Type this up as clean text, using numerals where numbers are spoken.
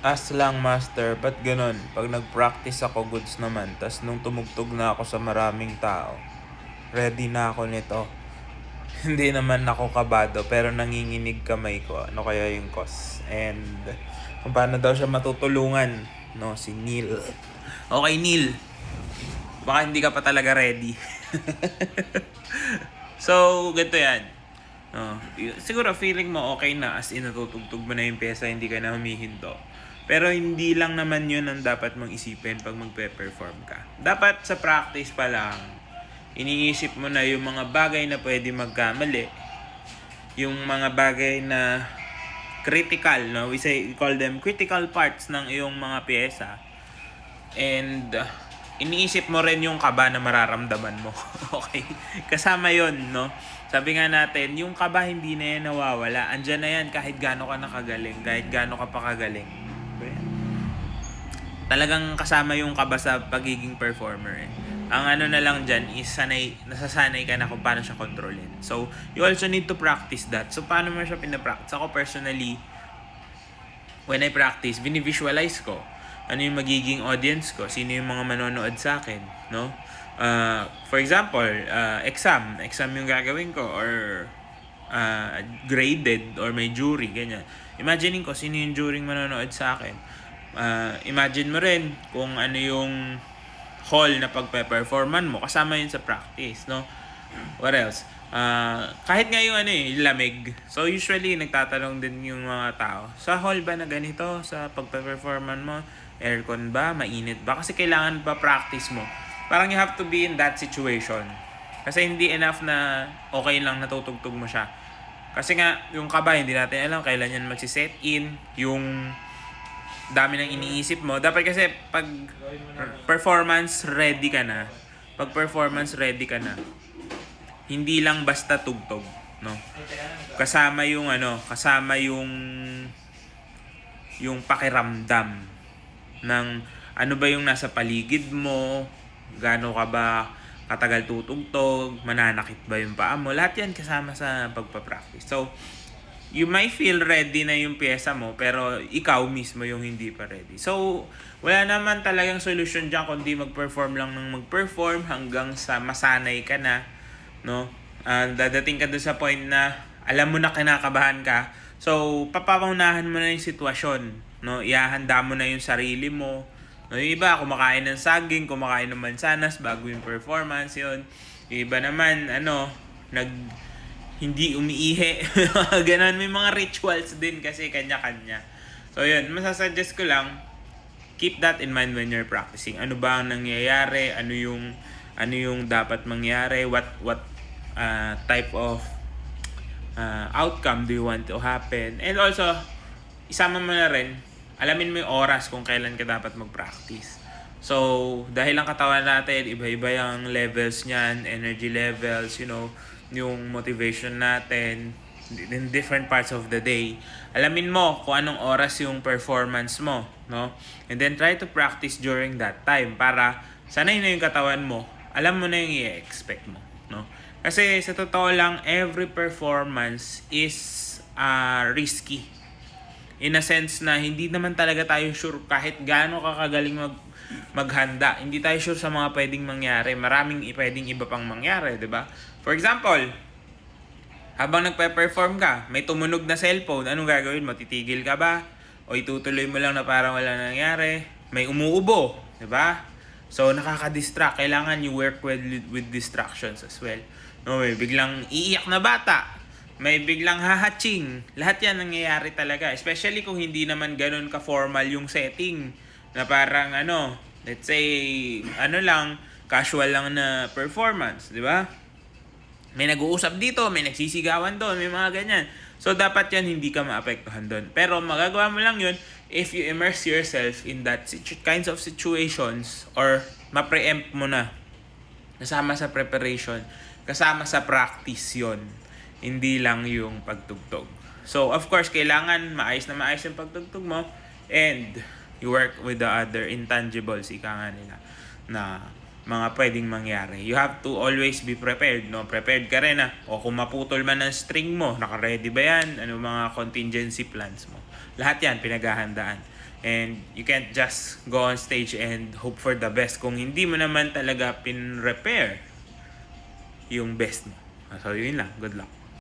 As lang master, ba't ganun? Pag nag-practice ako, goods naman. Tas nung tumugtog na ako sa maraming tao, ready na ako nito. Hindi naman ako kabado, pero nanginginig kamay ko. Ano kaya yung cause? And kung paano daw siya matutulungan? No, si Neil. Okay, Neil. Baka hindi ka pa talaga ready. So, ganito yan. Siguro feeling mo okay na, as in natutugtog mo na yung pyesa, hindi ka na humihinto. Pero hindi lang naman yun ang dapat mong isipin pag magpe-perform ka. Dapat sa practice pa lang, iniisip mo na yung mga bagay na pwede magkamali, yung mga bagay na critical, no? We call them critical parts ng iyong mga pyesa. And iniisip mo rin yung kaba na mararamdaman mo. Okay? Kasama yon, no? Sabi nga natin, yung kaba hindi na yan nawawala. Andyan na yan kahit gaano ka nakagaling, kahit gaano ka pa kagaling. Talagang kasama yung kaba sa pagiging performer. Ang ano na lang dyan is nasasanay ka na kung paano siya kontrolin. So, you also need to practice that. So, paano mo siya pinapractice? Ako personally, when I practice, binivisualize ko ano yung magiging audience ko, sino yung mga manonood sa akin, no? For example, exam yung gagawin ko, or graded, or may jury, ganyan. Imaginein ko sino yung jury manonood sa akin. Imagine mo rin kung ano yung hall na pagpe-performan mo, kasama yun sa practice, no? What else? Kahit nga yung lamig. So usually nagtatanong din yung mga tao, sa hall ba na ganito, sa pagpe-performan mo, aircon ba, mainit ba? Kasi kailangan pa practice mo. Parang you have to be in that situation. Kasi hindi enough na okay lang natutugtog mo siya. Kasi nga, yung kaba, hindi natin alam kailan yan magsiset in, yung dami nang iniisip mo. Dapat kasi pag performance ready ka na, hindi lang basta tugtog, no? Kasama yung pakiramdam ng ano ba yung nasa paligid mo, gaano ka ba katagal tutugtog, mananakit ba yung paa mo, lahat yan kasama sa pagpa-practice. So, you might feel ready na yung pyesa mo, pero ikaw mismo yung hindi pa ready. So, wala naman talagang solution dyan kundi mag-perform lang ng mag-perform hanggang sa masanay ka na, no? Dadating ka doon sa point na alam mo na kinakabahan ka. So, papaunahan mo na yung sitwasyon, no? Ihahanda mo na yung sarili mo. No, yung iba, kumakain ng saging, kumakain ng mansanas bago yung performance, yun. Yung iba naman, hindi umiihi. Ganon, may mga rituals din kasi kanya-kanya. So, yun, masasuggest ko lang, keep that in mind when you're practicing. Ano ba ang nangyayari? Ano yung dapat mangyari? What type of outcome do you want to happen? And also, isama mo na rin, alamin mo yung oras kung kailan ka dapat mag-practice. So, dahil ang katawan natin, iba-iba yung levels niyan, energy levels, yung motivation natin in different parts of the day. Alamin mo kung anong oras yung performance mo, no? And then try to practice during that time para sanay na yung katawan mo, alam mo na yung i-expect mo, no? Kasi sa totoo lang, every performance is risky. In a sense na hindi naman talaga tayo sure kahit gaano kakagaling maghanda. Hindi tayo sure sa mga pwedeng mangyari. Maraming pwedeng iba pang mangyari, 'di ba? For example, habang nagpe-perform ka, may tumunog na cellphone, anong gagawin mo? Titigil ka ba? O itutuloy mo lang na parang wala nangyari? May umuubo, 'di ba? So nakaka-distract. Kailangan you work with distractions as well. No, may biglang iiyak na bata. May biglang hahatching. Lahat yan nangyayari talaga. Especially kung hindi naman ganun ka-formal yung setting. Na parang let's say, casual lang na performance. Di ba? May nag-uusap dito, may nagsisigawan doon, may mga ganyan. So, dapat yan hindi ka maapektuhan doon. Pero magagawa mo lang yun if you immerse yourself in that kinds of situations or ma-preempt mo na. Kasama sa preparation, kasama sa practice yon, hindi lang yung pagtugtog. So, of course, kailangan maayos yung pagtugtog mo and you work with the other intangibles, ika nga nila, na mga pwedeng mangyari. You have to always be prepared, no? Prepared ka rin, o kung maputol man ang string mo, naka-ready ba yan? Ano mga contingency plans mo? Lahat yan, pinaghahandaan. And you can't just go on stage and hope for the best kung hindi mo naman talaga pin-repair yung best mo. So, yun lang. Good luck.